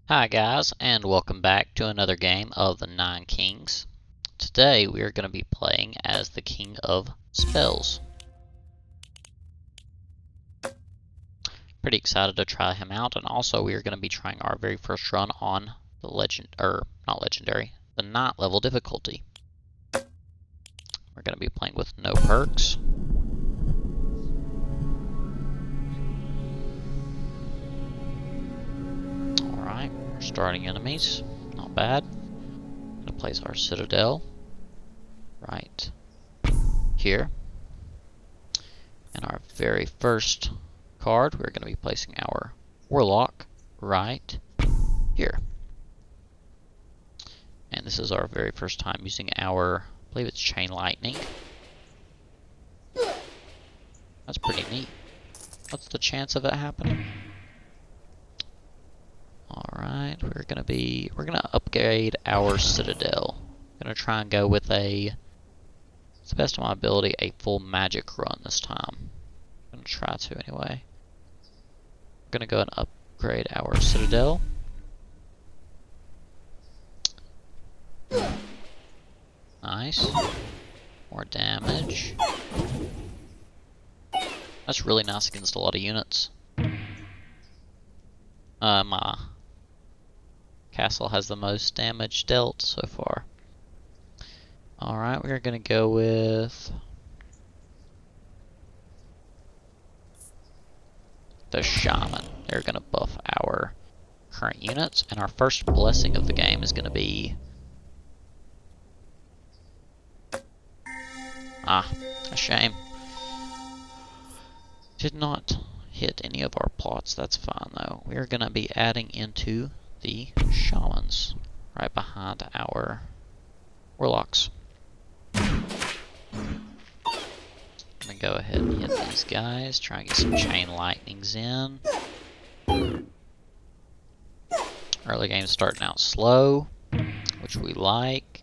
Hi guys, and welcome back to another game of the 9 Kings. Today we are going to be playing as the King of Spells. Pretty excited to try him out, and also we are going to be trying our very first run on the the Knight level difficulty. We're going to be playing with no perks. Alright, we're starting enemies. Not bad. Going to place our Citadel right here. And our very first card, we're going to be placing our Warlock right here. And this is our very first time using our, I believe it's Chain Lightning. That's pretty neat. What's the chance of it happening? Alright, we're gonna upgrade our Citadel. Gonna try and go with to the best of my ability, a full magic run this time. I'm gonna try to anyway. We're gonna go and upgrade our Citadel. Nice. More damage. That's really nice against a lot of units. My castle has the most damage dealt so far. Alright, we're gonna go with the Shaman. They're gonna buff our current units, and our first blessing of the game is gonna be a shame. Did not hit any of our plots. That's fine though. We're gonna be adding into the Shamans right behind our Warlocks. I'm gonna go ahead and hit these guys, try and get some Chain Lightnings in. Early game starting out slow, which we like.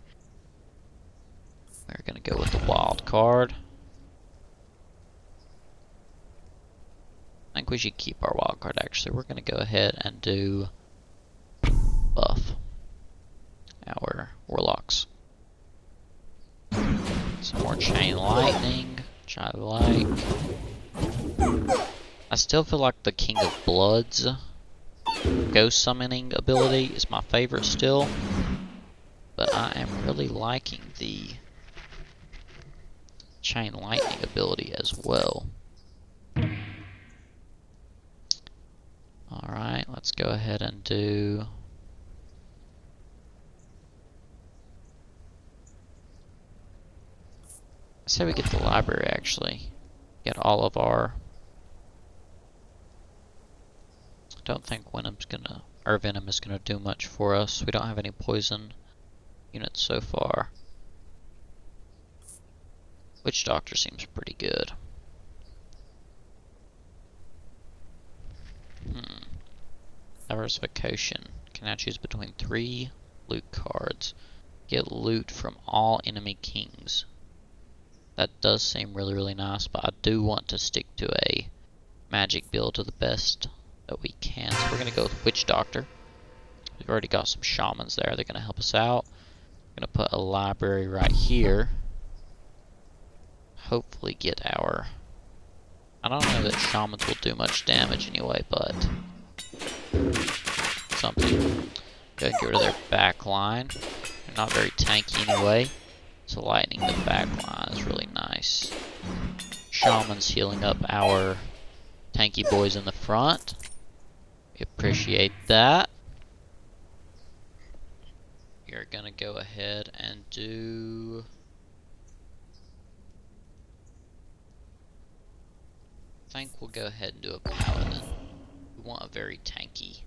We're gonna go with the wild card. I think we should keep our wild card actually. We're gonna go ahead and do buff our Warlocks. Some more Chain Lightning, which I like. I still feel like the King of Blood's ghost summoning ability is my favorite still, but I am really liking the Chain Lightning ability as well. Alright, let's go ahead and do I say we get the library actually. Get all of our I don't think Venom is gonna do much for us. We don't have any poison units so far. Witch Doctor seems pretty good. Diversification. Can I choose between 3 loot cards? Get loot from all enemy kings. That does seem really nice, but I do want to stick to a magic build to the best that we can. So we're going to go with Witch Doctor. We've already got some Shamans there. They're going to help us out. We're going to put a library right here. Hopefully get our... I don't know that Shamans will do much damage anyway, but... something. Go ahead and get rid of their back line. They're not very tanky anyway. So lightening the back line is really nice. Shaman's healing up our tanky boys in the front. We appreciate that. We're gonna go ahead and do... I think we'll go ahead and do a Paladin. We want a very tanky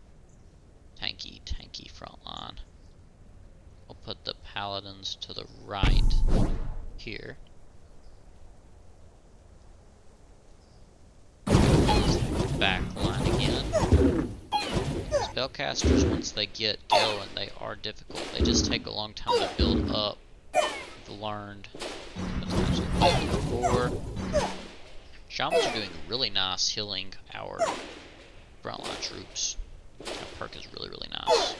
front line. We'll put the Paladins to the right here. Back line again. Spellcasters, once they get going, they are difficult. They just take a long time to build up. We've learned the times we've played before. Shamans are doing really nice healing our frontline troops. That perk is really, really nice.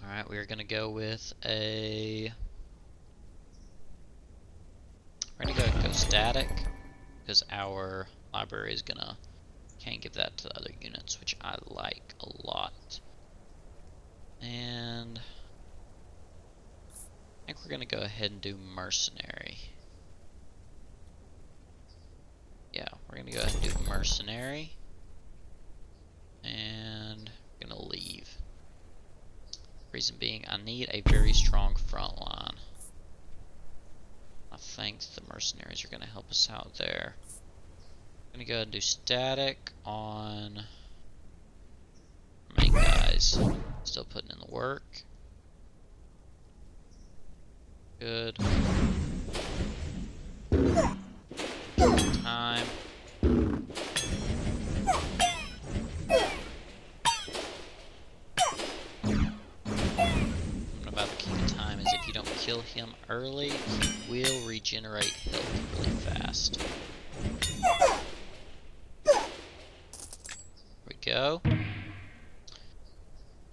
Alright, we are going to go with a... We're going to go static, because our library is going to... Can't give that to other units, which I like a lot. And... I think we're going to go ahead and do mercenary. Yeah, we're going to go ahead and do mercenary. And we're going to leave. Reason being, I need a very strong front line. I think the mercenaries are going to help us out there. I'm going to go ahead and do static on our main guys. Still putting in the work. Good. Time. About the key to time is if you don't kill him early, he will regenerate health really fast. There we go.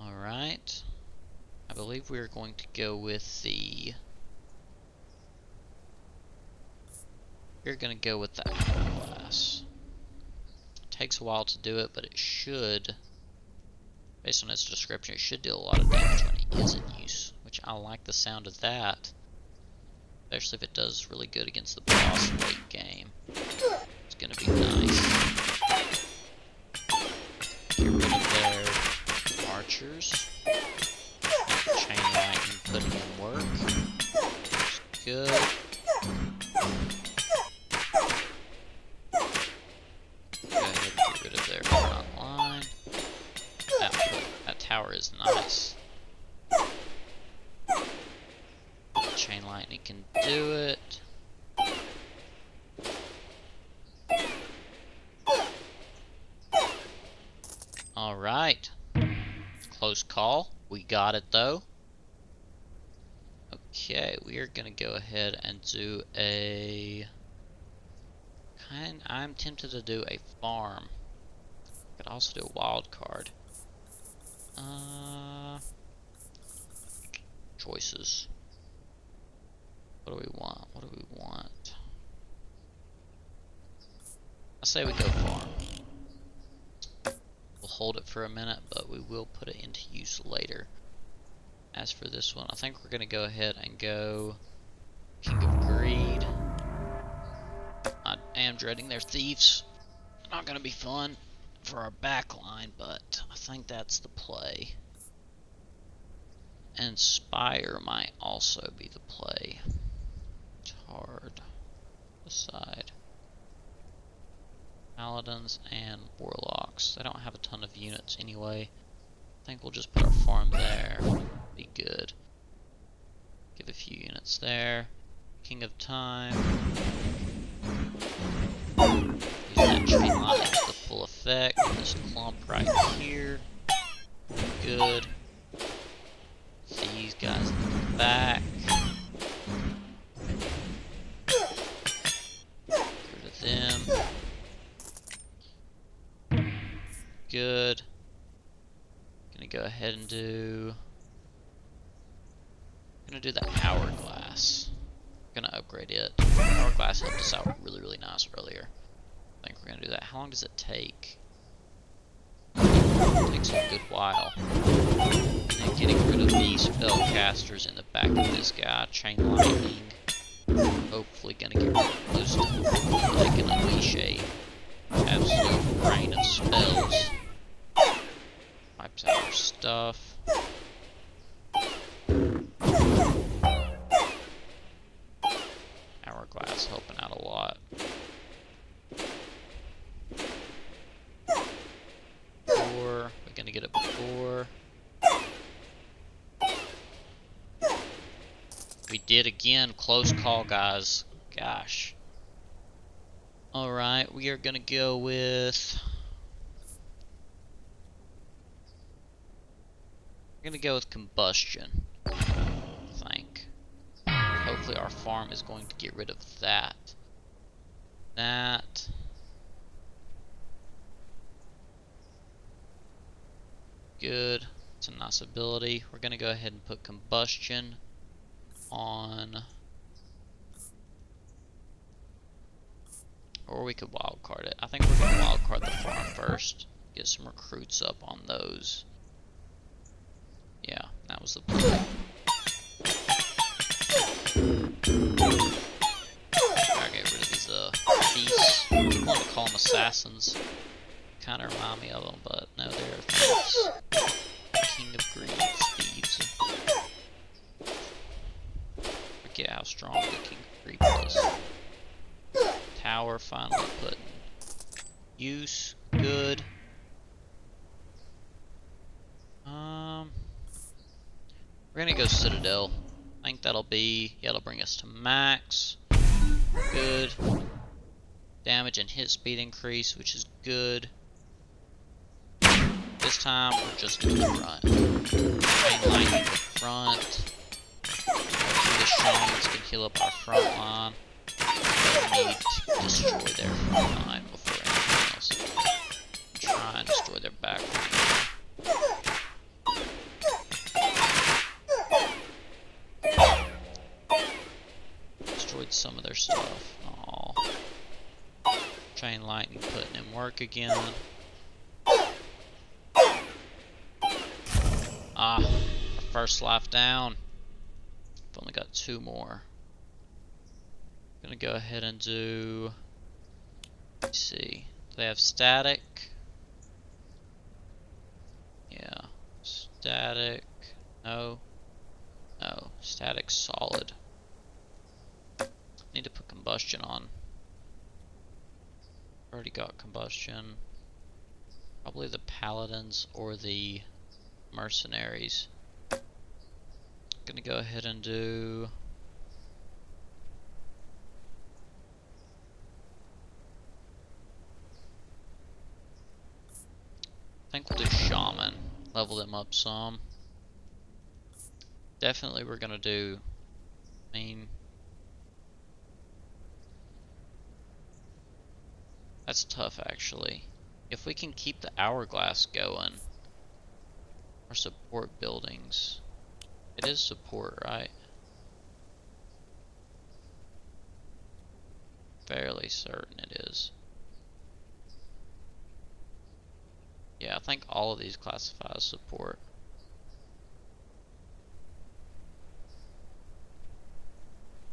Alright. I believe we are going to go with the... We're going to go with the hourglass. It takes a while to do it, but it should... Based on its description, it should deal a lot of damage when it is in use, which I like the sound of that, especially if it does really good against the boss late game. It's gonna be nice. Get rid of their archers. Chain lightning putting in work. That's good. Go ahead and get rid of their front line. That tower is nice. Chain lightning can do it. Alright. Close call. We got it though. Okay, we are gonna go ahead and do a... I'm tempted to do a farm. Could also do a wild card. Choices. What do we want? What do we want? I say we go farm. We'll hold it for a minute, but we will put it into use later. As for this one, I think we're gonna go ahead and go King of Greed. I am dreading their thieves. Not gonna be fun for our back line, but I think that's the play. Inspire might also be the play. It's hard. Decide. Paladins and warlocks. They don't have a ton of units anyway. I think we'll just put our farm there. Be good. Give a few units there. King of Time. Use that chain lightning to the full effect. This clump right here. Good. These guys in the back. Get rid of them. Good. Gonna go ahead and do... Gonna do the hourglass. Gonna upgrade it. Hourglass helped us out really, really nice earlier. I think we're gonna do that. How long does it take? It takes a good while. And getting rid of these spellcasters in the back of this guy. Chain lightning. Hopefully gonna get rid of those two. They can unleash a absolute rain of spells. Wipes out our stuff. Hourglass helping out a lot. We're gonna get it before. We did again. Close call, guys. Gosh. Alright, we are gonna go with... We're gonna go with combustion, I think. Hopefully our farm is going to get rid of that. That. good. It's a nice ability. We're gonna go ahead and put combustion on, or we could wildcard it. I think we're gonna wildcard the farm first. Get some recruits up on those. Yeah, that was the play. Gotta get rid of these thieves. I want to call them assassins. Kind of remind me of them, but no, they're thieves. King of Greeds, thieves. Forget how strong the King of Greed was. Tower finally put in use. Good. We're gonna go Citadel. I think that'll be, yeah, it'll bring us to max. Good. Damage and hit speed increase, which is good. This time we're just doing the front. Main lightning the front. The shamans can heal up our front line. We need to destroy their front line before anything else. Try and destroy their back line. Destroyed some of their stuff. Aww. Chain lightning putting in work again. Ah, our first life down. I've only got 2 more. I'm gonna go ahead and do, let's see, do they have static? Yeah, static, no, static solid. Need to put combustion on. Already got combustion. Probably the paladins or the mercenaries. Gonna go ahead and do, I think we'll do shaman. Level them up some. Definitely we're gonna do, I mean, that's tough actually. If we can keep the hourglass going, our support buildings. It is support, right? Fairly certain it is. Yeah, I think all of these classify as support.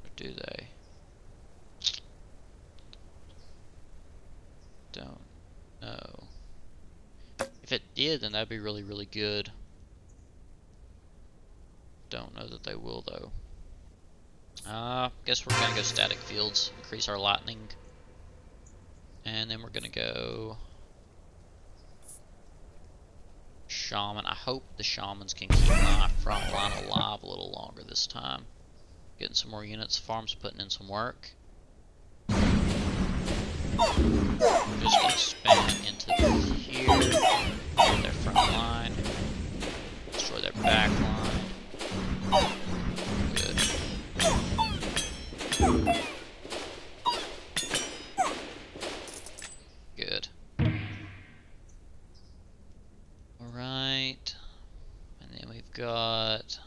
Or do they? Don't know. If it did, then that'd be really, really good. Don't know that they will, though. Guess we're gonna go static fields, increase our lightning. And then we're gonna go shaman. I hope the shamans can keep my front line alive a little longer this time. Getting some more units. Farm's putting in some work. We're just gonna spam into here. Destroy their front line. Destroy their back line. Good. Good. Alright. And then we've got,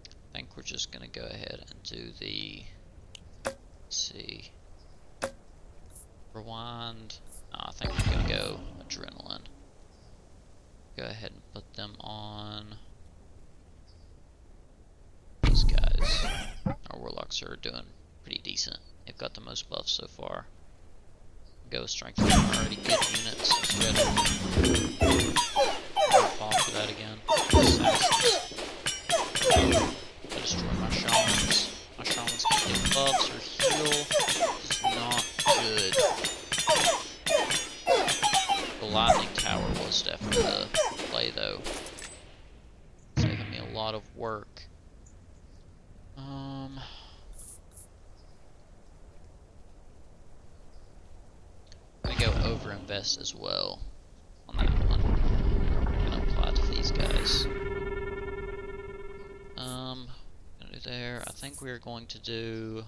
I think we're just gonna go ahead and do the, let's see, rewind. No, I think we're gonna go adrenaline. Go ahead and put them on these guys. Our warlocks are doing pretty decent. They've got the most buffs so far. Go with strength. Already good units. Good. I'll fall for that again. Assassins. To destroy my shamans. My shamans can get buffs or heal. It's not good. The lightning tower was definitely the play though. Saving me a lot of work. I'm gonna go overinvest as well on that one. I'm gonna apply to these guys. Gonna do there. I think we're going to do,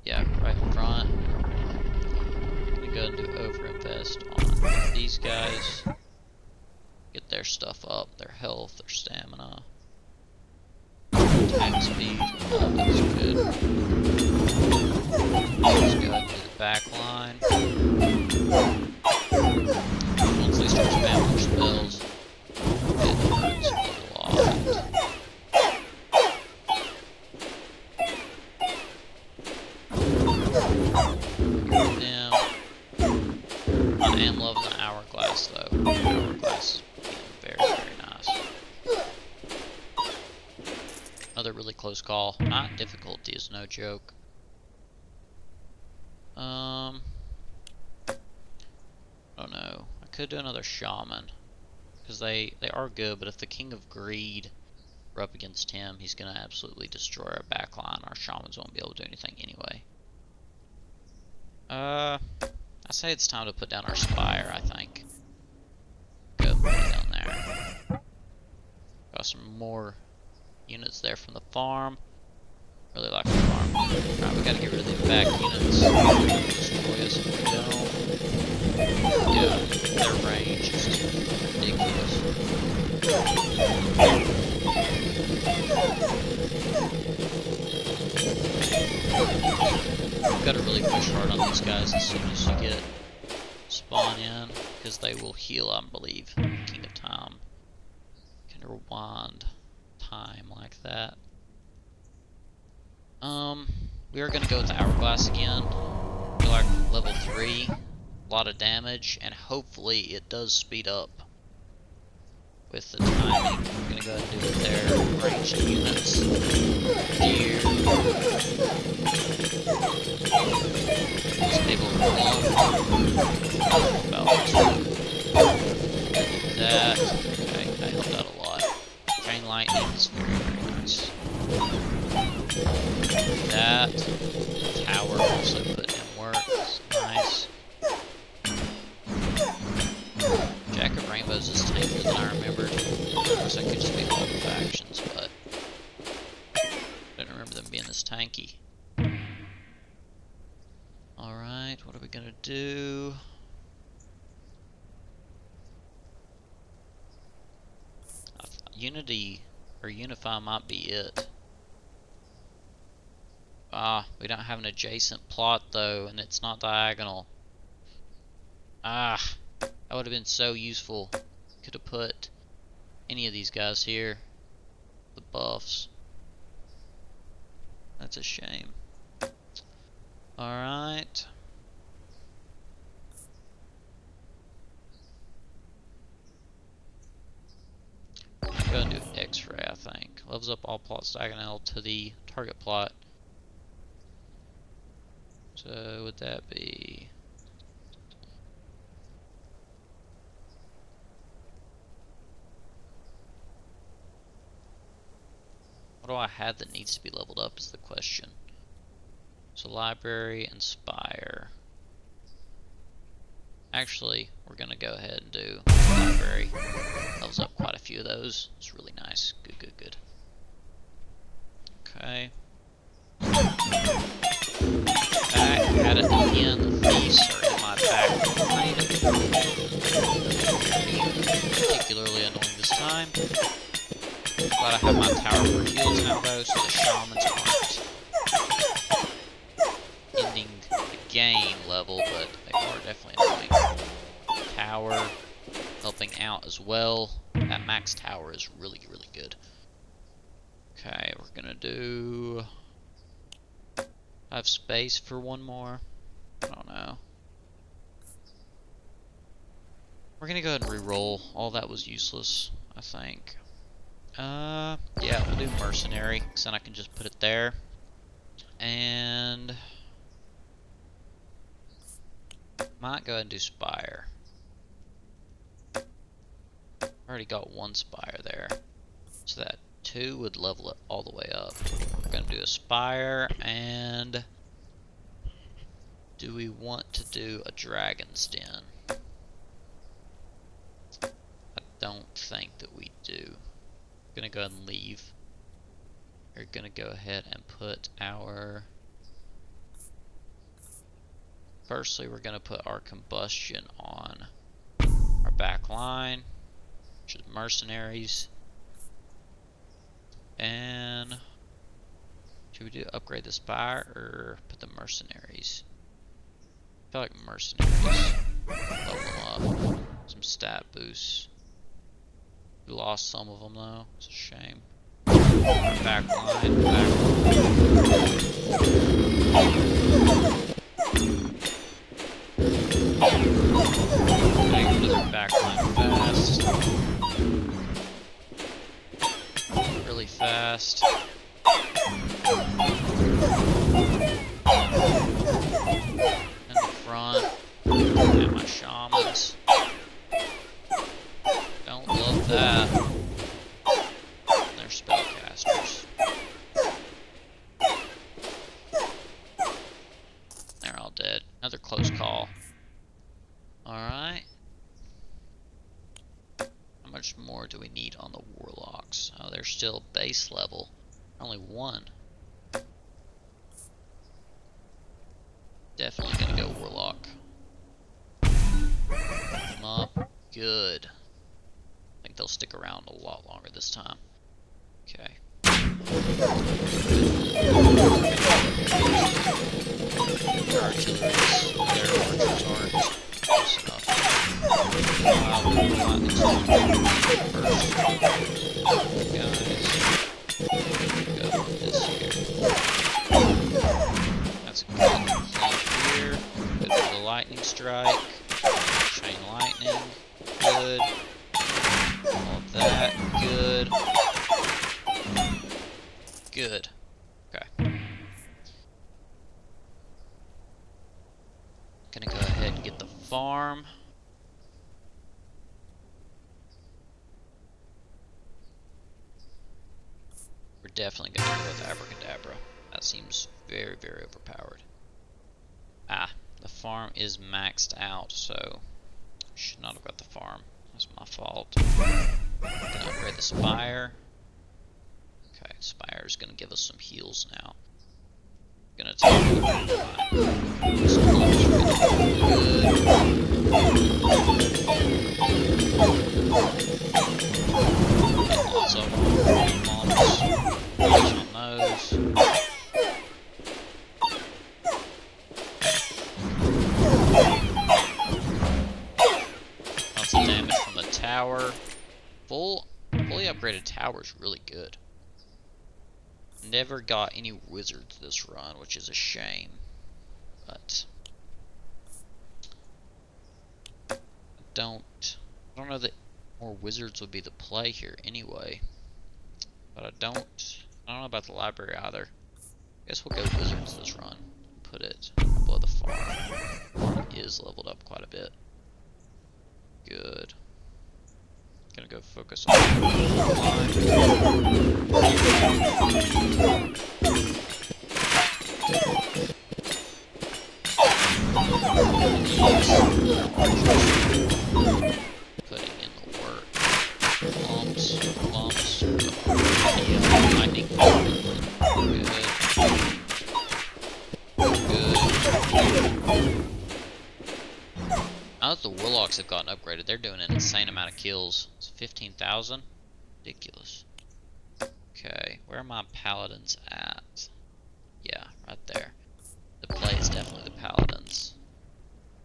yeah, right in front. I'm gonna go ahead and do overinvest on these guys. Get their stuff up, their health, their stamina, attack speed. Oh, that's good. Let's go ahead and do the back line. Once they start spamming their spells, it hurts a lot. Them. I am loving the hourglass though. The hourglass is being very, very nice. Another really close call. Not difficulty is no joke. I don't know. I could do another shaman. Because they are good, but if the King of Greed were up against him, he's going to absolutely destroy our backline. Our shamans won't be able to do anything anyway. I say it's time to put down our spire, I think. Go put it down there. Got some more units there from the farm. Really like the farm. Alright, we gotta get rid of these back units. Destroy us if we don't. Yeah, their range is just ridiculous. We've got to really push hard on these guys as soon as you get spawn in, because they will heal, I believe. King of Time can rewind time like that. We are gonna go with the hourglass again. We're like level 3, a lot of damage, and hopefully it does speed up with the timing. We're gonna go ahead and do it there. Ranged units. Deer. Was able to run. About that. Okay, that helped out a lot. Chain lightning is very, very nice. That tower also put in work. It's nice. Jack of Rainbows is tankier than I remembered. Of course, I could just be all the factions, but I don't remember them being this tanky. Alright, what are we gonna do? Unity or Unify might be it. Ah, we don't have an adjacent plot though, and it's not diagonal. Ah, that would have been so useful. Could have put any of these guys here. The buffs. That's a shame. Alright. Go and do X-ray, I think. Levels up all plots diagonal to the target plot. So would that be? What do I have that needs to be leveled up is the question. So library and spire. Actually, we're gonna go ahead and do library. Levels up quite a few of those. It's really nice. Good, good, good. Okay. Back at it again. The thieves are in my back line. Particularly annoying this time. Glad I have my tower for heals now though, so the shamans aren't ending the game level, but they are definitely annoying. Tower helping out as well. That max tower is really, really good. Okay, we're gonna do... I have space for one more. I don't know. We're gonna go ahead and re-roll. All that was useless, I think. Yeah, we'll do mercenary, because then I can just put it there. And might go ahead and do spire. Already got one spire there. So that 2 would level it all the way up. We're gonna do a spire, and do we want to do a dragon's den? I don't think that we do. Gonna go ahead and leave. We're gonna go ahead and put our Firstly, we're going to put our combustion on our back line, which is mercenaries. And should we do upgrade the spire or put the mercenaries? I feel like mercenaries. Level them up. Some stat boosts. We lost some of them though. It's a shame. Back line. Back line fast. Really fast. In the front. And my shamans. Don't love that. And they're spellcasters. They're all dead. Another close call. Alright. How much more do we need on the warlocks? Oh, they're still base level. Only one. Definitely gonna go warlock. Come up. Good. I think they'll stick around a lot longer this time. Okay. Their artilleries, their archers aren't close enough. First. Guys. Go with this here. That's a good clump here. Good for the lightning strike. Chain lightning. Good. All of that. Good. Good. Okay. Gonna go ahead and get the farm. We're definitely gonna go with Abracadabra. That seems very, very overpowered. Ah, the farm is maxed out, so should not have got the farm. That's my fault. Gonna upgrade the spire. Okay, spire's gonna give us some heals now. Gonna take this close, lots of bombs. On those. Lots of damage from the tower. Fully upgraded tower is really good. Never got any wizards this run, which is a shame. But I don't know that more wizards would be the play here anyway. But I don't know about the library either. I guess we'll go wizards this run. Put it below the farm. Farm is leveled up quite a bit. Good. Gonna go focus on the line. Putting in the work. Lumps. Lightning. Good. Now that the warlocks have gotten upgraded, they're doing an insane amount of kills. It's 15,000. Ridiculous. Okay, where are my paladins at? Yeah, right there. The play is definitely the paladins.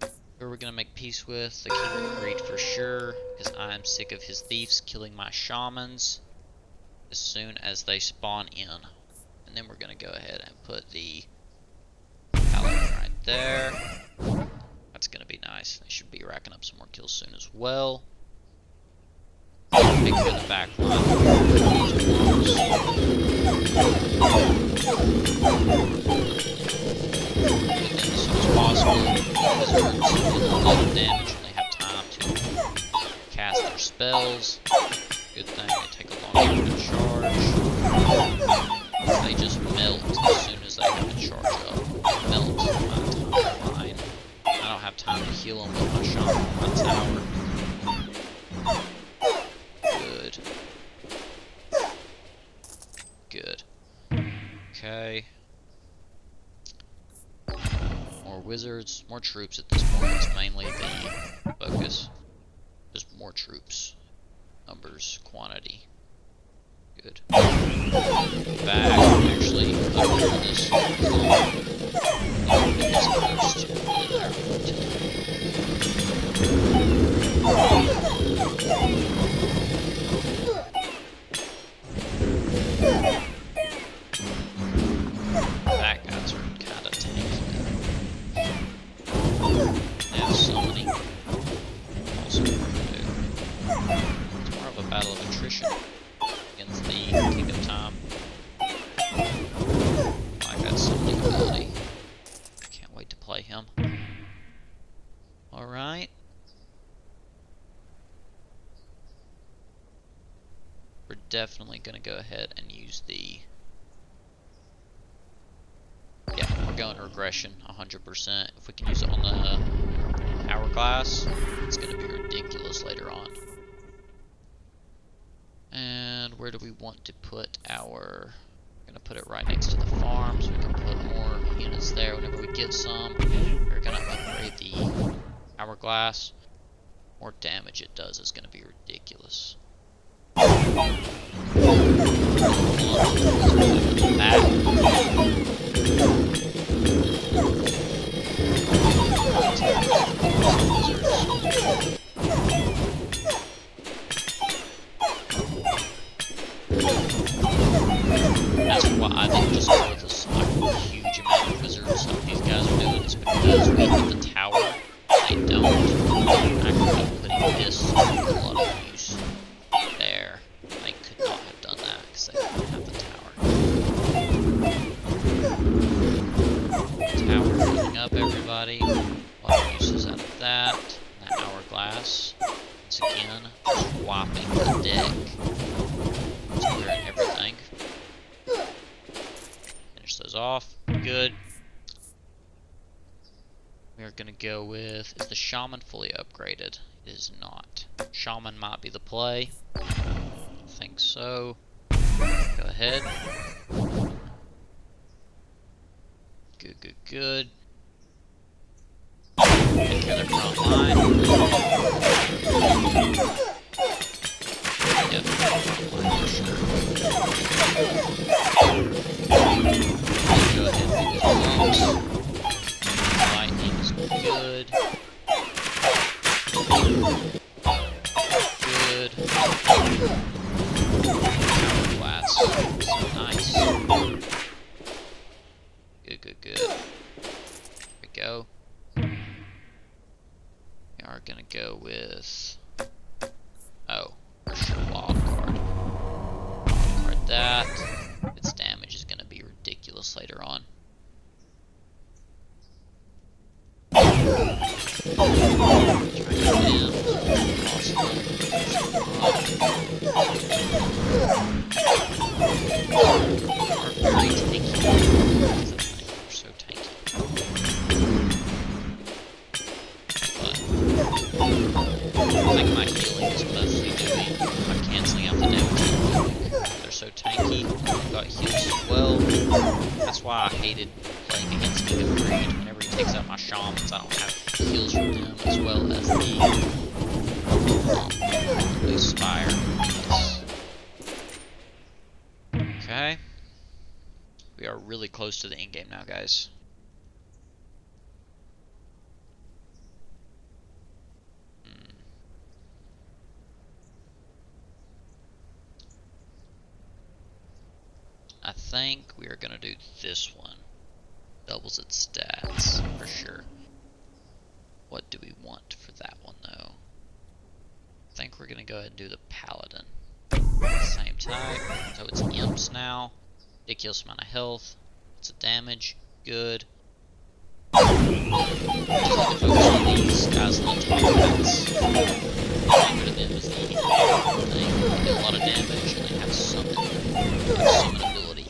Who are we gonna make peace with? The King of Greed for sure, because I am sick of his thieves killing my shamans as soon as they spawn in. And then we're gonna go ahead and put the paladin right there. That's gonna be nice. They should be racking up some more kills soon as well. Taking in the back line. As soon as possible. Wizards do a lot of damage and they have time to cast their spells. Good thing they take a long time to charge. They just melt as soon as they have a charge up. Melt my timeline. I don't have time to heal them with my shaman on my tower. Good. Good. Okay. More wizards. wizards, more troops at this point. It's mainly the focus. Just more troops. Numbers, quantity. Good. Back, actually, over this. Back guys are kind of tanky. They have summoning. Also, it's more of a battle of attrition against the King of Time. I got summoning ability. Can't wait to play him. Alright. We're definitely going to go ahead and use the... Yeah, we're going regression 100%. If we can use it on the hourglass, it's going to be ridiculous later on. And where do we want to put our... We're going to put it right next to the farm, so we can put more units there whenever we get some. We're going to upgrade the hourglass. More damage it does is going to be ridiculous. That's why I didn't just go with this like, huge amount of wizards like these guys are doing. It's because we hit the tower, they don't. I could be putting this to a lot of use there. They could not have done that because they didn't have the tower. Tower filling up everybody. A lot of uses out of that. And that hourglass. Once again, just whopping the deck. Clearing everything. Finish those off. Good. We are going to go with... Is the Shaman fully upgraded? It is not. Shaman might be the play. I think so. Go ahead. Good, good, good. Take care of their front line. Yep, front line for sure. Go ahead and do these blocks. Lightning is good. Good. Hourglass. Nice. Good, good, good. There we go. We are gonna go with... Oh, for sure, wild card. Wild card that. Its damage is gonna be ridiculous later on. I think my healing is mostly doing by cancelling out the damage. They're so tanky. I've got heals as well. That's why I hated playing against King of Greed. Whenever he takes out my shamans, I don't have heals from them as well as the Spire. Okay. We are really close to the end game now, guys. I think we are going to do this one. Doubles its stats, for sure. What do we want for that one, though? I think we're going to go ahead and do the Paladin. Same type, so it's imps now. Ridiculous amount of health. Lots of damage. Good. Just like to focus on these guys on the top. Getting rid of them is the thing. They do a lot of damage and they have summon. Summon ability.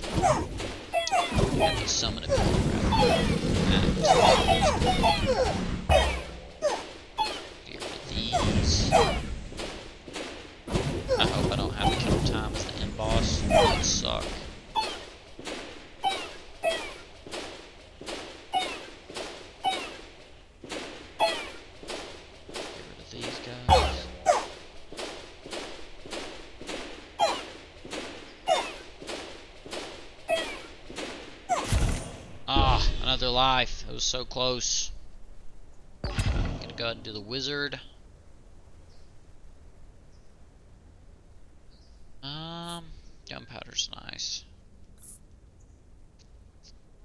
Have the summon ability rather. Get rid of these. I hope I don't have the kill time as the end boss. That would suck. another life. It was so close. Gonna go ahead and do the wizard. Gunpowder's nice.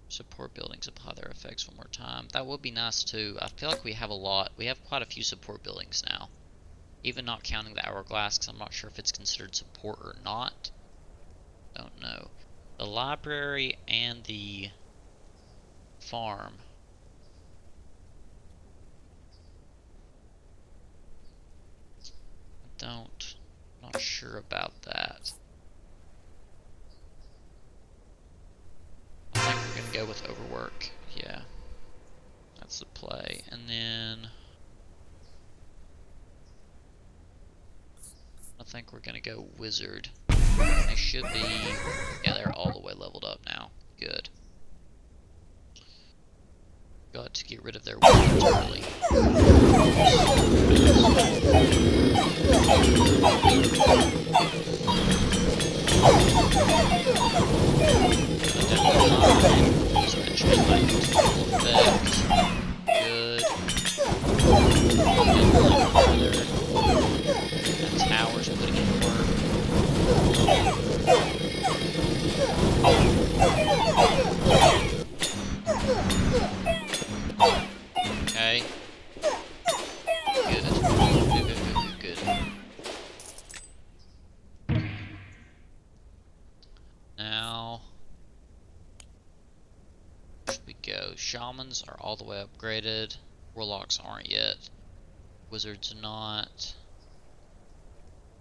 Support buildings apply their effects one more time. That would be nice too. I feel like we have a lot. We have quite a few support buildings now. Even not counting the hourglass, because I'm not sure if it's considered support or not. Don't know. The library and the farm. I'm not sure about that. I think we're gonna go with overwork. Yeah. That's the play. And then I think we're gonna go wizard. They should be, yeah, they're all the way leveled up now. Good. Got to get rid of their wizards early. Good. That tower's putting in work. Okay. Good. Now, where should we go? Shamans are all the way upgraded. Warlocks aren't yet. Wizards not.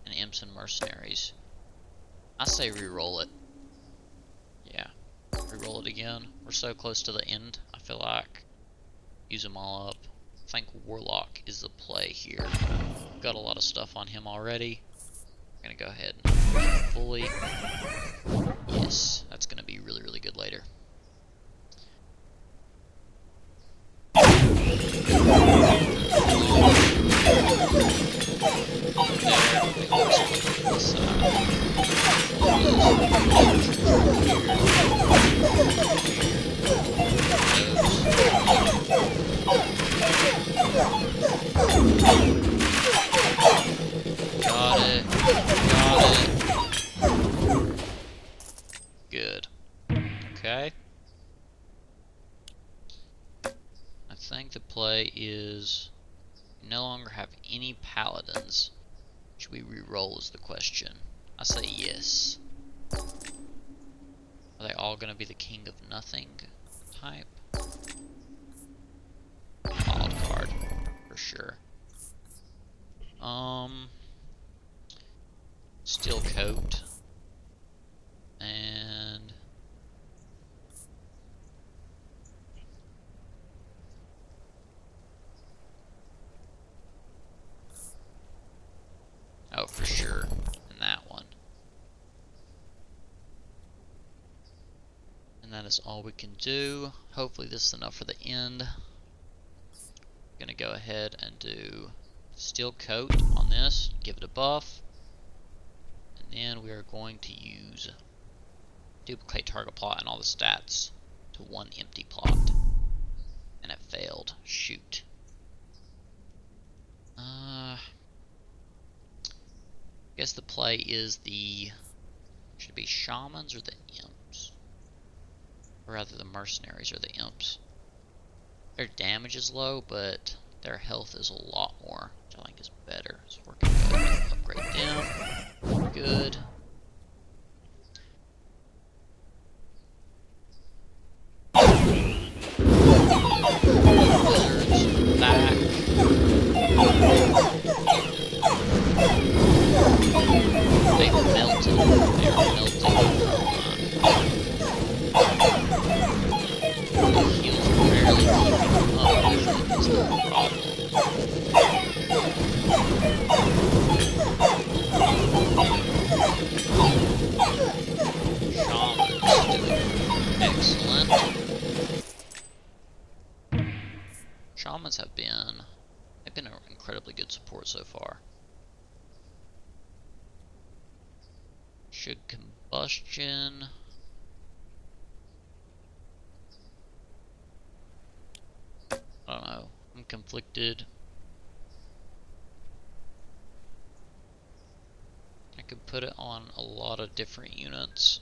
And imps and mercenaries. I say re-roll it. Yeah. Re-roll it again. We're so close to the end, I feel like. Use them all up. I think Warlock is the play here. Got a lot of stuff on him already. I'm gonna go ahead and fully. Yes, that's gonna be really, really good later. Got it. Good. Okay. I think the play is we no longer have any paladins. Should we re-roll is the question. I say yes. Are they all gonna be the king of nothing type? Wild card, for sure. Steel coat. And oh, for sure. And that one. And that is all we can do. Hopefully this is enough for the end. I'm gonna go ahead and do steel coat on this, give it a buff. And then we are going to use duplicate target plot and all the stats to one empty plot. And it failed. Shoot. I guess the play is should it be shamans or the imps? Or rather the mercenaries or the imps. Their damage is low, but their health is a lot more, which I think is better. So we're going to go ahead and upgrade them. Good. Wizards back. They melted. They are melting. The heals are barely keeping up with it is the problem. Shamans doing excellent. Shamans they've been an incredibly good support so far. Should combustion I'm conflicted. I could put it on a lot of different units.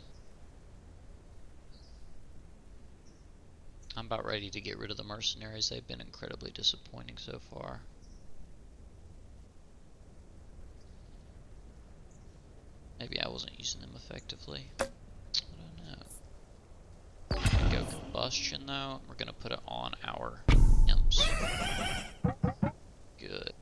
I'm about ready to get rid of the mercenaries. They've been incredibly disappointing so far. Maybe I wasn't using them effectively. I don't know. We're gonna go combustion though. We're gonna put it on our imps. Good.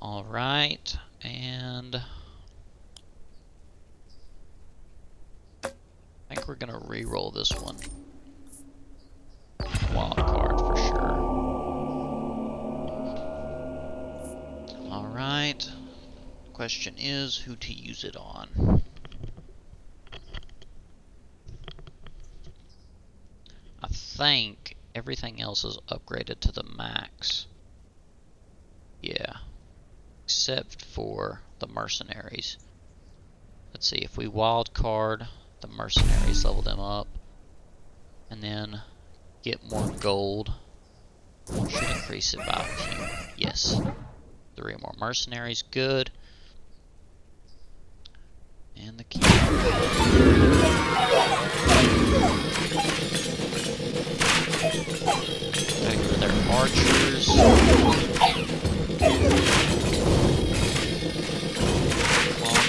Alright, and I think we're gonna re-roll this one. Wild card for sure. Alright, question is who to use it on. I think everything else is upgraded to the max. Yeah. Except for the mercenaries. Let's see, if we wild card the mercenaries, level them up, and then get more gold, should increase it by a few. Yes. 3 more mercenaries, good. And the key. Gotta go to their archers.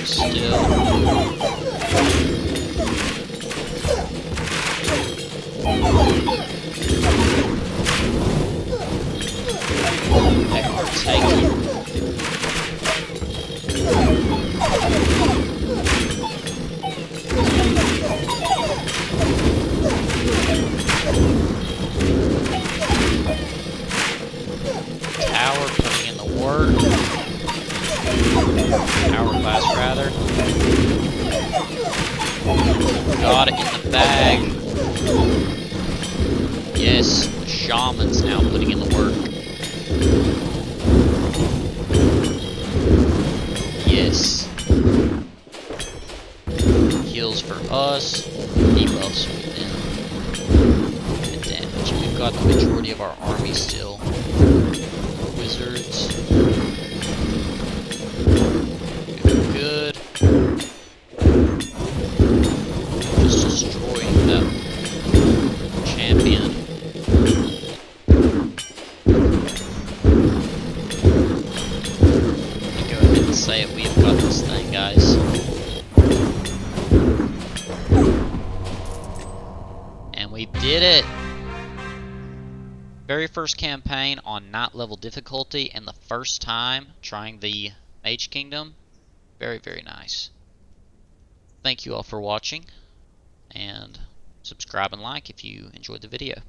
Still. They are taking. Tower putting in the work. Hourglass rather. Got it in the bag. Yes, the shaman's now putting in the work. Yes. Heals for us. Debuffs for them. And damage. We've got the majority of our army still. Wizards. Good. Just destroying that champion. I'm gonna go ahead and say it. We've got this thing, guys. And we did it! Very first campaign on Knight level difficulty, and the first time trying the Mage Kingdom. Very, very nice. Thank you all for watching, and subscribe and like if you enjoyed the video.